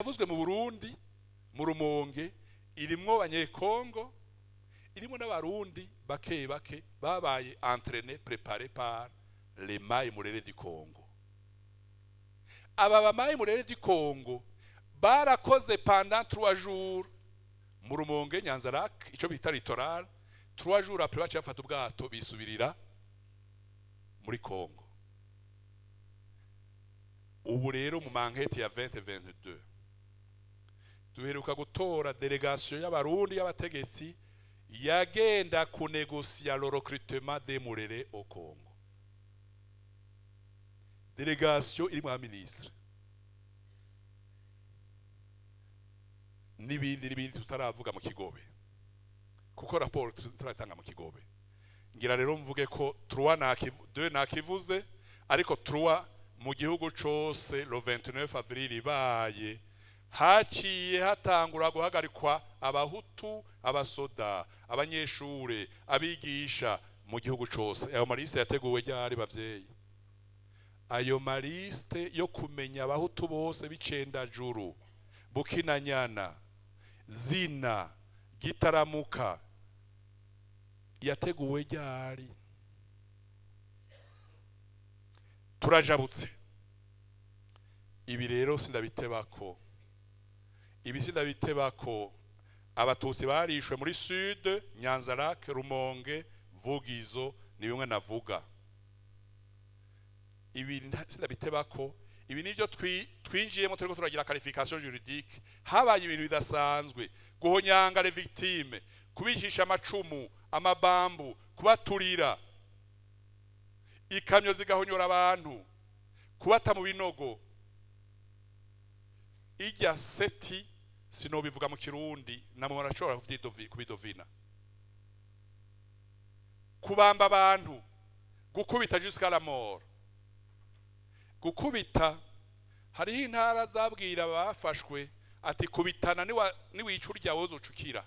yavuzwe mu Burundi mu Rumonge irimwo abanyekongo irimo n'abarundi bake bake babaye entraînés préparés par les Mai Murere du Congo. Aba ba Mai Murere du Congo barakoze pendant 3 jours mu Rumonge Nyanza-Lac ico bita littoral. 3 jours après baca bafata ubwato bisubirira muri Congo. Ubu rero mu mankete ya 2022 duheruka gutora delegation y'abarundi y'abategetsi yagenda kunegosia le recrutement des Murere au Congo. Delegation iri mu ministre n'ibindi tutaravuga mu Kigobe kuko rapport turatanga mu Kigobe. Ngira rero mvuge ko 2 nakivuze ariko 3 mu gihugu cose le 29 avril ibaye haciye hatangura guhagarikwa abahutu abasoda abanyeshure abigisha mu gihugu cose. Ayo maliste yateguwe ryari bavyeyi? Ayo maliste yo kumenya abahutu bose bicenda juru Bukinanyana Zina Gitaramuka yateguwe ryari? Turajabutse ibi rero sindabitebako. Ibi sindabitebako. Abatutsi barishwe muri Sud Nyanza-Lac Rumonge Vugizo ni bimwe navuga. Ibi sindabitebako. Ibi nivyo twinjiyemo turiko turagira qualification juridique. Habaye ibintu bidasanzwe guhonyanga les victimes, kubicisha amacumu amabambu, kubaturira ikamyo zigahonyora abantu, kubata mu binogo. Ijya seti sinobivuga mu Kirundi namwe barashobora kubidovina. Kubamba abantu, gukubita jusqu'à la mort. Gukubita hariho intara zabwira bafashwe ati kubitana niwica uryawe uzocukira.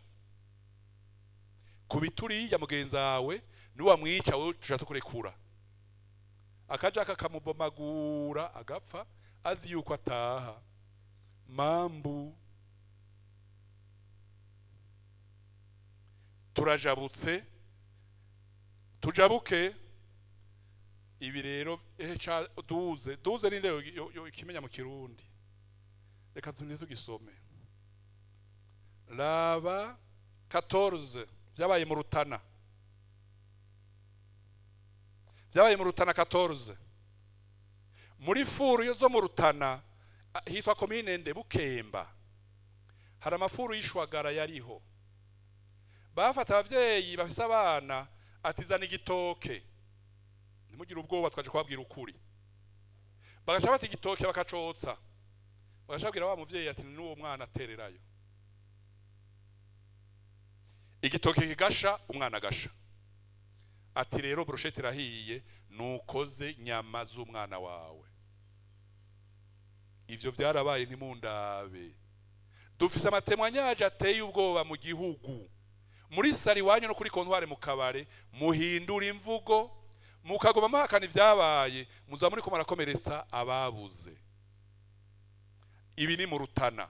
Kubituriya mugenzi wawe niwamwica wowe tushaka kurekura. Akaja kakamubomagura agapfa azi yuko ataha. Mambu turajabutse tujabuke. Ibi rero cha duze ni leo ikimenya mu Kirundi. Reka tugisome. Laba 14 byabaye mu Rutana. Byabaye mu Rutana 14. Muri furu yo zo mu Rutana hitwa commune nde Bukemba. Hari amafuru yishwagara yariho. Bafata abavyeyi bafise abana atizana igitoke. Nimugira ubwoba twaje kwabwira ukuri. Bagaca bati igitoke bakacotsa. Bagashabwira wa muvyeyi ati n'uwo mwana atererayo. Igitoke kigasha umwana gasha. Ati rero brochette irahiye nukoze nyama z'umwana wawe. Ivyo vyarabaye ntimundabe. Dufise amatemwanyaje ateye ubwoba mu gihugu. Muri sari wanyu no kuri kontware mu kabare muhindura imvugo mukagoma mahakana ivyabaye muza muri ko marakomeretsa ababuze. Ibi ni mu Rutana.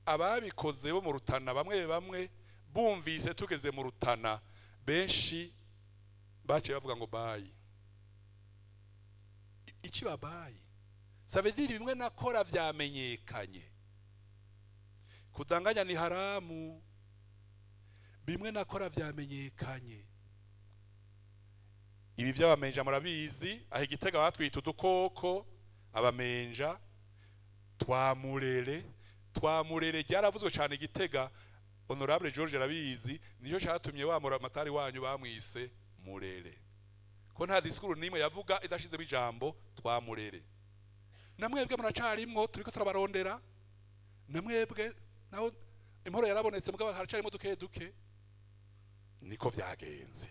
Ababikoze bo mu Rutana bamwe bumvise tugeze mu Rutana benshi bace bavuga ngo bayi. Iki babayi? Ça veut dire bimwe nakora vyamenyekanye. Kudanganya ni haramu. Bimwe nakora vyamenyekanye. Ibi vy'abamenja murabizi aho Igitega batwita udukoko abamenja twamurere ryaravuzwe cyane Igitega. Honorable George arabizi niyo cyatumye wamura matari wanyu bamwise Murere. Ko nta discours nimwe yavuga idashize bijambo twamurere. Namwebwe muracarimwo turiko turabarondera. Namwebwe naho imporo yarabonetse mugabo haracarimo duke. Niko vyagenze.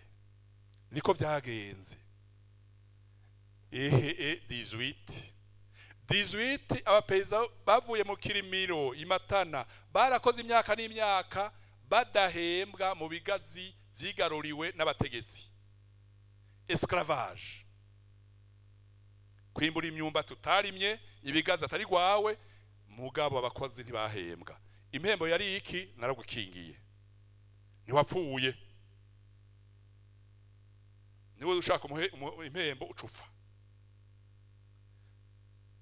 18 abapeza bavuye mu Kirimiro Imatana barakoze imyaka n'imyaka badahembwa mu bigazi vyigaruriwe n'abategetsi. Esclavage. Kwimbura imyumba tutarimye ibigazi atari gwawe mugabo abakozi ntibahembwa. Impembo yari iki? Naragukingiye, ntiwapfuye, niwe ushaka impembo ucupfa.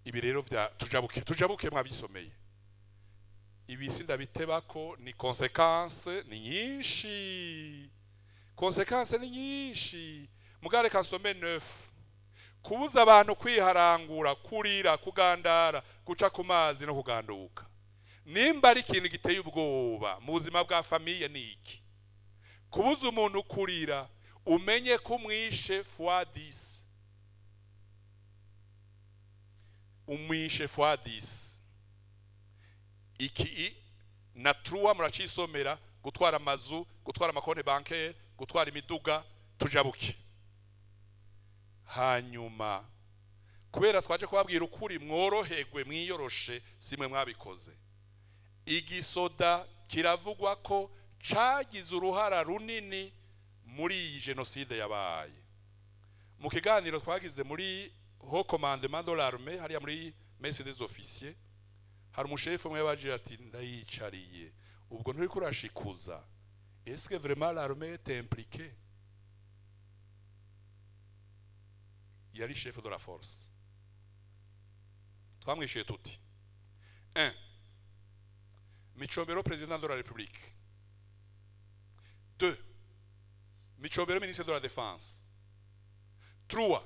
Ibi rero vya tujabuke mwabisomeye. Ibi sindabitebako, ni conséquence ni nyinshi, conséquence ni nyinshi. Mugare kansome 9, kubuza abantu kwiharangura, kurira, kugandara, guca ku mazi no kuganduka. Nimba ari ikintu giteye ubwoba mu buzima bwa famiye ni iki? Kubuza umuntu kurira, umenye ko umwishe fois 10, umwishe fois 10. Iki na truwa muracisomera, gutwara amazu, gutwara amakonte bancaire, gutwara imiduga. Tujabuke. Hanyuma kubera twaje kubabwira ukuri, mworohegwe mwiyoroshe, simwe mwabikoze. Igisoda kiravugwa ko cagize uruhara runini muri iyi genocide yabaye. Mu kiganiro twagize muri Haut Commandement de l'Armée, hariya muri Messe des Officiers, hari umushefu umwe yabaje ati ndayicariye, ubwo nturi kurashikuza, est-ce que vraiment l'armée est impliquée? Yari chef de la force. Twamwishuye tuti 1. Micombero président de la République. 2. Micombero ministre de la Défense. 3.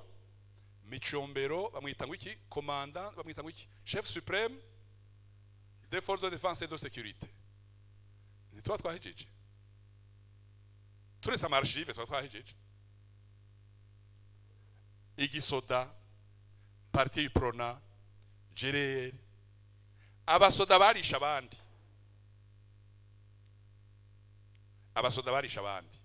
Micombero bamwita ngwiki commandant, bamwita ngwiki chef suprême des forces de défense et de sécurité. Ni toi twahejeje. Turese amarchive twahejeje. Igisoda, parti Iprona, Jerere, abasoda barisha abandi. Abasoda barisha abandi.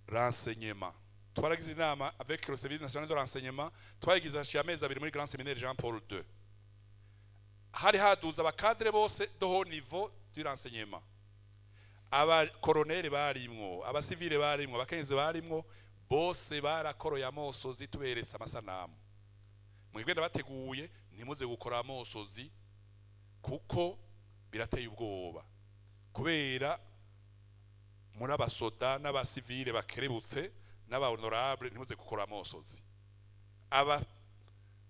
Renseignement. Twaragize inama avec le service national de renseignement, twagize amezi abiri muri Grand Séminaire Jean Paul II. Hari haduza abakadre bose de haut niveau du renseignement. Aba koroneli barimwo, aba civile barimwo, abakenzi barimwo, bose barakoroya amosozi tuberetse amasanamu. Mwebwe ndabateguye ntimuze gukora amosozi kuko birateye ubwoba. Kubera muri abasoda n'abasivile bakerebutse n'aba honorable ntimuze gukora amosozi. Aba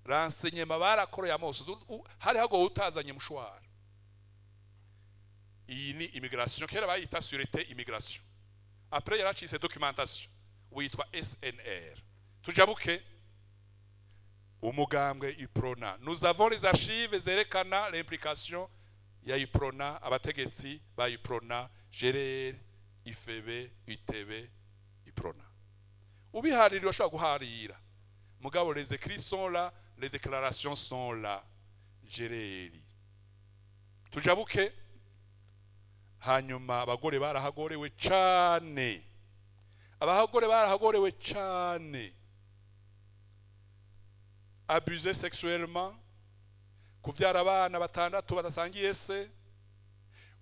renseignement barakoroye amosozi, hari hago utazanye mushwara. Iyi ni immigration, kera bayita sûreté immigration. Après yaracise documentation witwa SNR. Tujabuke umugambwe Iprona. Nous avons les archives zerekana l'implication ya Iprona, abategetsi ba Iprona, Jerere, Ifebe, Itebe, Iprona. Ubiharira ushobora guharira. Mugabo les écrits sont là, les déclarations sont là. Jerere. Tujabuke hanyuma abagore barahagorewe cyane. Abagore barahagorewe cyane. Abusé sexuellement, kuvyara abana batandatu badasangiye se,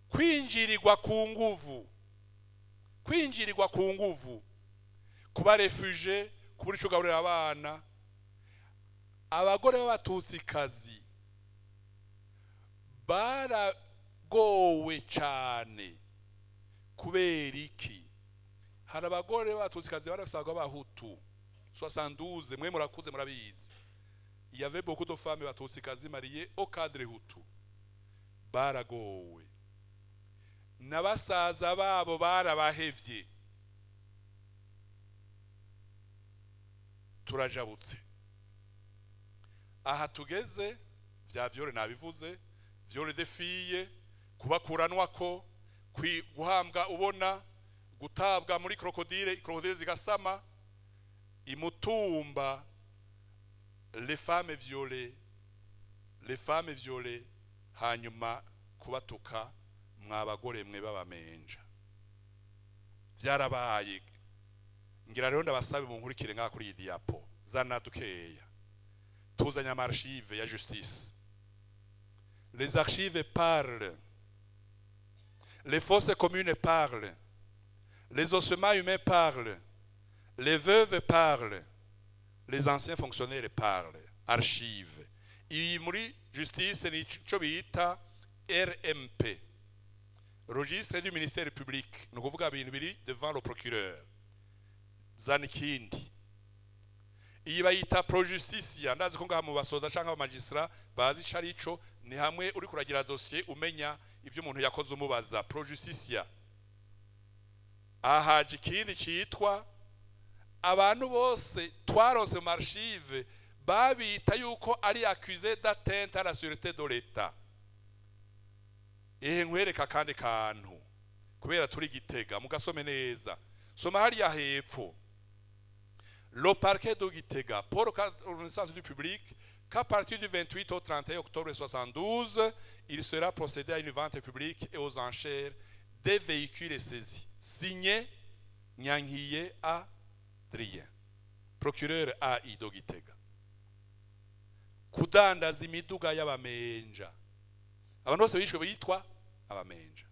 kwinjirirwa ku nguvu. Kwinjirirwa ku nguvu. Kuba refugee, kubura ico gaburira abana. Abagore b'abatutsikazi baragowe cyane. Kubera iki? Hari abagore b'abatutsikazi barasagwa abahutu 72, mwe murakuze murabizi. Il y avait beaucoup de femmes batutsikazi mariées au cadre hutu. Baragowe. Nabasaza babo barabahevye. Turajabutse. Aha tugeze vya viole nabivuze, viole de filles, kubakuranwa ko, guhambwa ubona, gutabwa muri krokodile zigasama, imutumba, les femmes violées, hanyuma kubatuka mwabagore mwe babamenja. Vyarabaye. Ngira rero ndabasabe mu nkurikire ngaka kuri diapo zana dukeya. Tuzanya amarchive ya justice. Les archives parlent. Les fosses communes parlent. Les ossements humains parlent. Les veuves parlent. Les anciens fonctionnaires parlent. archive. Iyi muri justice ni cyo bita RMP, registre du ministère public, ni ukuvuga ibintu biri devant le procureur. Zana ikindi, iyi bayita projusticia, ndazi ko ngaha mu basoda canke abamagistra bazi carico, ni hamwe uri kuragira dossier umenya ivyo umuntu yakoze umubaza. Projusticia ahaje ikindi citwa abantu bose twaronse mu archive babita yuko ari accusé d'atteinte à la sûreté de l'État. Nkwereka kandi kantu kubera turi Gitega, mugasome neza, soma hariya hepfo. Le parquet de Gitega, pour connaissance du public, qu'à partir du 28 au 31 octobre 72, il sera procédé à une vente publique et aux enchères des véhicules saisis. Signé Nyankiye Adrien, procureur AI de Gitega. Kudandaza imiduga y'abamenja. Abantu bose bishwe bitwa abamenja.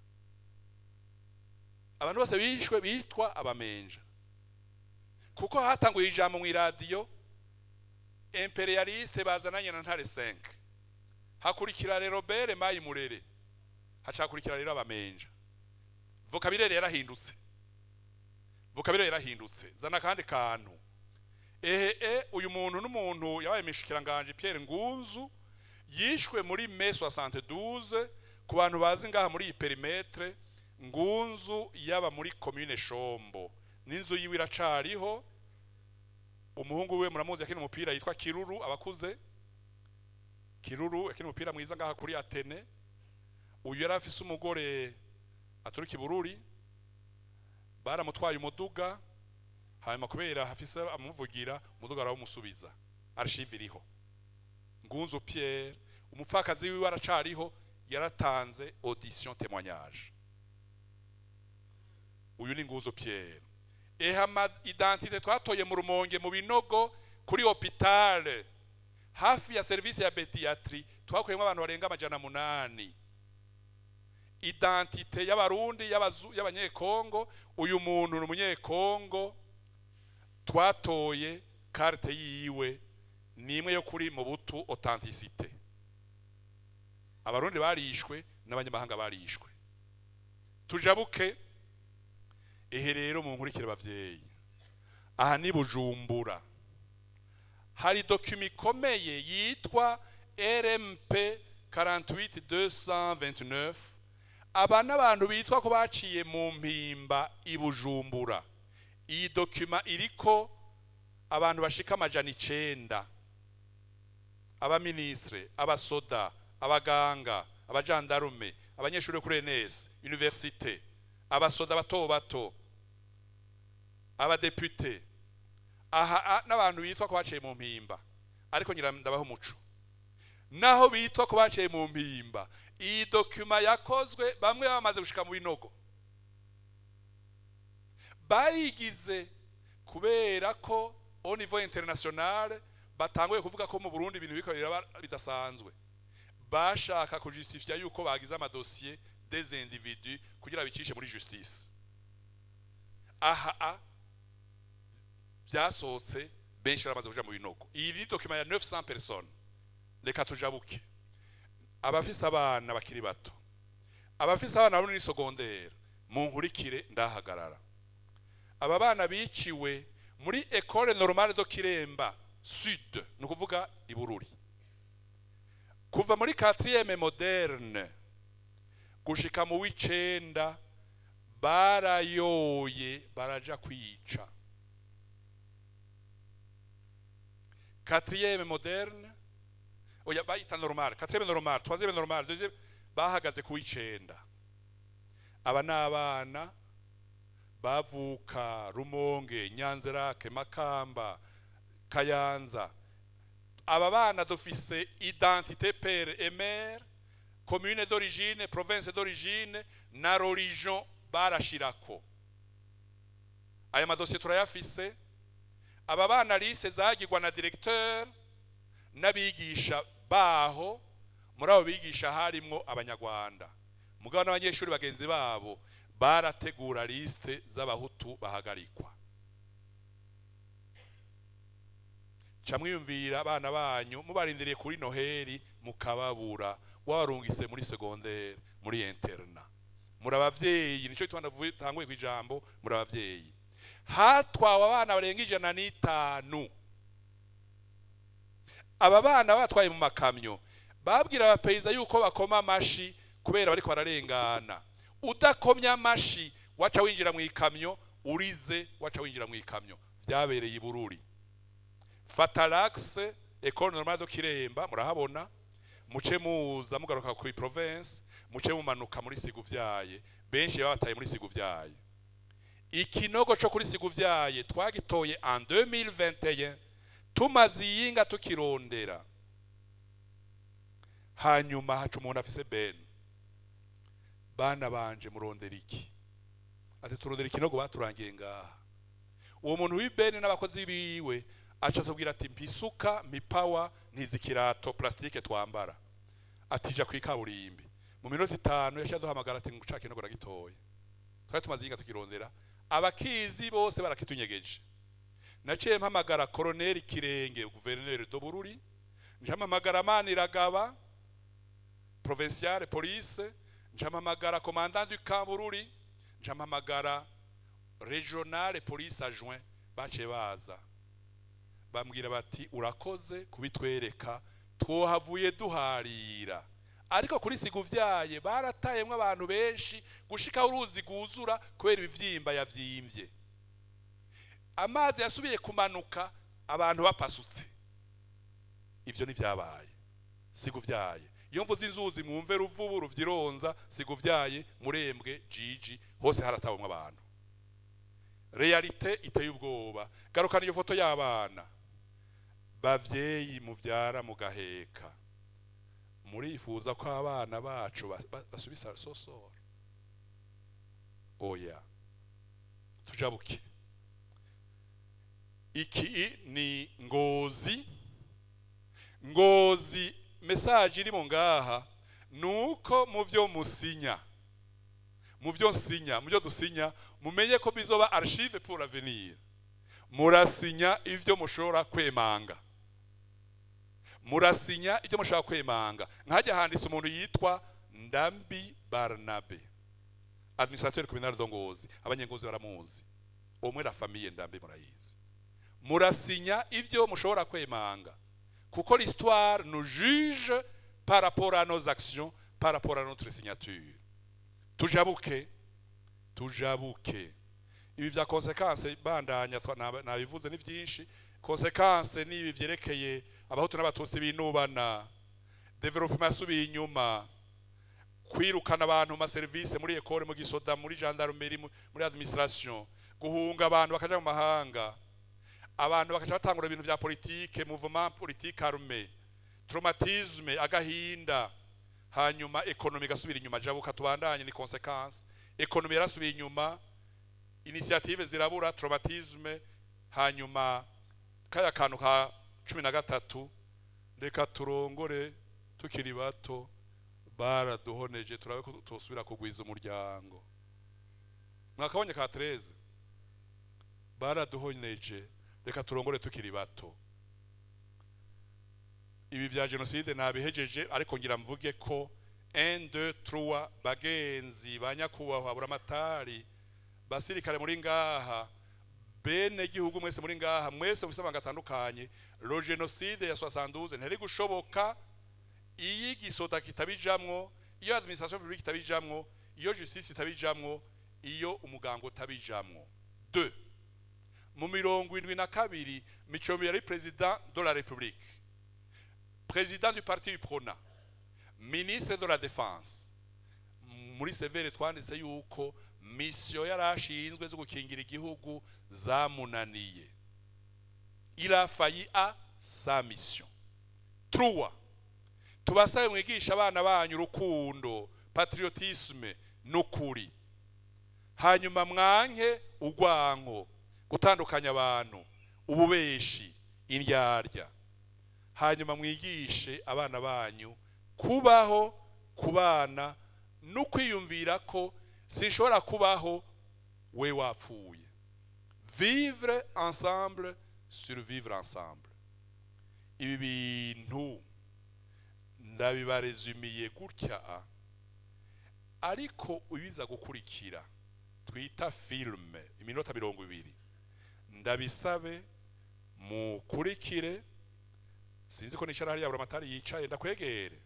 Abantu bose bishwe bitwa abamenja. Kuko hatanguye ijambo mu radio imperialiste bazananye na Ntare 5. Hakurikira rero Robert Mayi Murere. Hacakurikira rero abamenja. Vocabulaire yarahindutse. Vocabulaire yarahindutse. Zana kandi kantu. Uyu muntu n'umuntu yabaye mishikiranganje Pierre Ngunzu yishwe muri mai 72. Ku bantu bazi ngaha muri iyi perimetre, Ngunzu yaba muri commune Shombo, n'inzu yiwe iracariho. Umuhungu we muramuzi yakina umupira yitwa Kiruru, abakuze Kiruru yakina umupira mwiza ngaha kuri Atene. Uyu yari afise umugore aturuka Bururi, baramutwaye umuduga, hanyuma kubera hafise amuvugira umuduga arawumusubiza. Archive iriho. Ngunzu Pierre umupfakazi wiwe aracariho, yaratanze audition témoignage. Uyu ni Ngunzu Pierre. Ehama identité twatoye mu Rumonge mu Binogo kuri hôpital hafi ya service ya pédiatrie, twakuyemo abantu barenga 800. Identité y'abarundi y'abanyekongo. Uyu muntu ni umunyekongo, twatoye carte yiwe nimwe yo kuri mu butu authenticité. Abarundi barishwe n'abanyamahanga barishwe. Tujabuke rero mu nkurikire bavyeyi. Aha ni Bujumbura. Hari document ikomeye yitwa RMP 48229. Aba n'abantu bitwa ko baciye mu mpimba i Bujumbura. Iyi document iriko abantu bashika 900. Abaministre, abasoda, abaganga, abajandarume, abanyeshuri kuri ENS, université, abasoda bato bato, abadepute. Aha n'abantu bitwa ko baciye mu mpimba. Ariko ngira ndabaho umuco. Naho bitwa ko baciye mu mpimba, iyi document yakozwe bamwe bamaze gushika mu Binogo. Bayigize kubera ko au niveau international batanguye kuvuga ko mu Burundi ibintu biko bidasanzwe. Bashaka kujustifia yuko bagize amadosier des individus kugira bicishe muri justice. Aha byasohotse benshi baramaze kuja mu Binogo. Iyi document ya 900 personnes. Reka tujabuke. Abafise abana bakiri bato, abafise abana bari ni secondaire, mu nkurikire ndahagarara. Aba bana biciwe muri École Normale de Kiremba Sud, no kuvuga i Bururi. Kuva muri 4e moderne gushika mu w'icenda barayoye baraja kwica. 4e moderne, oya bayita normal, 4e normal, 3e normal, 2e bahagaze ku w'icenda. Aba n'abana bavuka Rumonge, Nyanzarake, Makamba, Kayanza. Aba bana dufise identité père et mère, commune d'origine, province d'origine na religion barashirako. Aya madosiye turayafise. Aba bana liste zagirwa na directeur n'abigisha baho. Muri abo bigisha harimwo abanyarwanda. Mugabo n'abanyeshuri bagenzi babo barategura liste z'abahutu bahagarikwa. camwiyumvira abana banyu mubarindiriye kuri Noheli mukababura warungise muri secondaire muri interna murabavyeyi nico twandavuye tanguye kwijambo murabavyeyi hatwawe abana barenga 105 aba bana batwaye mu makamyo babwira abapeiza yuko bakoma amashi kubera bariko bararengana udakomya amashi waca winjira mu ikamyo urize waca winjira mu ikamyo vyabereye ibururi Fatalax École Normale de Kiremba murahabona muce muza mugaruka kuri province muce mumanuka muri Siguvyaye benshi babataye muri Siguvyaye ikinogo cyo kuri Siguvyaye twagitoye en 2021 tumaze yinga tukirondera hanyuma hacu umuntu afise bana banje murondera iki ati turondera ikinogo baturangiye ngaha uwo muntu w'ibene n'abakozi biwe acha tubwira ati mpisuka mipawa ntizikirato plastike twambara atija kwikaburimbi mu minota 5 yashaduhamagara ati ngucaka inogora gitoye twari tumaze yinga tukirondera abakizi bose barakitunyegeje naciye mpamagara Colonel Kirenge Gouverneur do Bururi njampamagara Maniragaba provincial police njampamagara commandant du camp Bururi njampamagara regional police adjoint bace baza bambwira bati urakoze kubitwereka twohavuye duharira ariko kuri Siguvyaye baratayemwe abantu benshi gushika uruzi guzura kubera ibivyimba yavyimvye amazi yasubiye kumanuka abantu bapasutse ivyo ni vyabaye Siguvyaye iyo mvuze inzuzi mwumve Ruvubu Ruvyironza Siguvyaye Murembwe Jiji hose haratawemwe abantu realite iteye ubwoba garukana iyo foto y'abana bavyeyi muvyara mugaheka murifuza ko abana bacu basubisa sosoro oya tujabuke iki ni Ngozi message iri mu ngaha nuko muvyo musinya muvyo dusinya mumenye ko bizoba archive pour l'avenir murasinya ivyo mushobora kwemanga nkajya handitse umuntu yitwa Ndambi Barnabe administrateur communal de Ngozi abanyengozi baramuzi omwe la famille Ndambi murayizi murasinya ivyo mushobora kwemanga kuko l'histoire nous juge par rapport à nos actions par rapport à notre signature tujabuke ibi vya consequence bandanya nabivuze ni vyinshi consequence ni ibi vyerekeye abahutu n'abatutsi binubana development subi inyuma kwirukana abantu ma service muri école mu gisoda muri gendarmerie muri administration guhunga abantu bakaja mu mahanga abantu bakaja batangura ibintu vya politique mouvement politique armé traumatisme agahinda hanyuma economy gasubira inyuma jabuka tubandanye ni consequence economy yarasubiye inyuma initiative zirabura traumatisme hanyuma kaya kantu ka 13 reka turongore tukiri bato baraduhoneje turabe ko tosubira kugwiza umuryango mwakabonye ka 13 baraduhoneje reka turongore tukiri bato ibi vya genocide nabihejeje ariko ngira mvuge ko 1 2 3 bagenzi banyakubahwa buramatari basirikare muri ngaha bene gihugu mwese muri ngaha mwese mufise gatandukanye lo genocide ya 72 ntari gushoboka iyi gisoda kitabijamwo iyo administration publique itabijamwo iyo justice itabijamwo iyo umugango utabijamwo 2 mu 72 Micombero yari président de la République président du parti UPRONA ministre de la défense muri severe twanditse yuko mission yarashinzwe zo gukingira igihugu zamunaniye il a failli à sa mission 3 tubasaye mwigisha abana banyu rukundo patriotisme n'ukuri hanyuma mwanke ugwanko gutandukanya abantu ububeshi indyarya hanyuma mwigishe abana banyu kubaho kubana no kwiyumvira ko sinshobora kubaho we wapfuye vivre ensemble survivre ensemble ibi bintu ndabibarezumiye gutya, ariko ubiza gukurikira twita filme iminota 20, ndabisabe mukurikire. Sinzi ko nicara hariya Buramatari yicaye, ndakwegere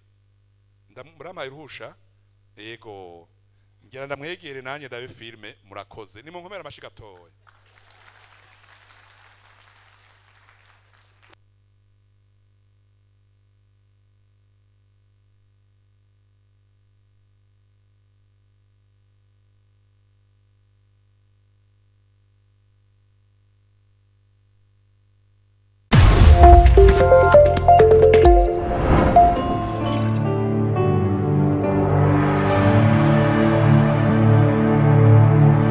ndamurampaye ruhusha, yego ngira ndamwegere nanye ndabe filme. Murakoze, nimunkomera amashyi gatoya.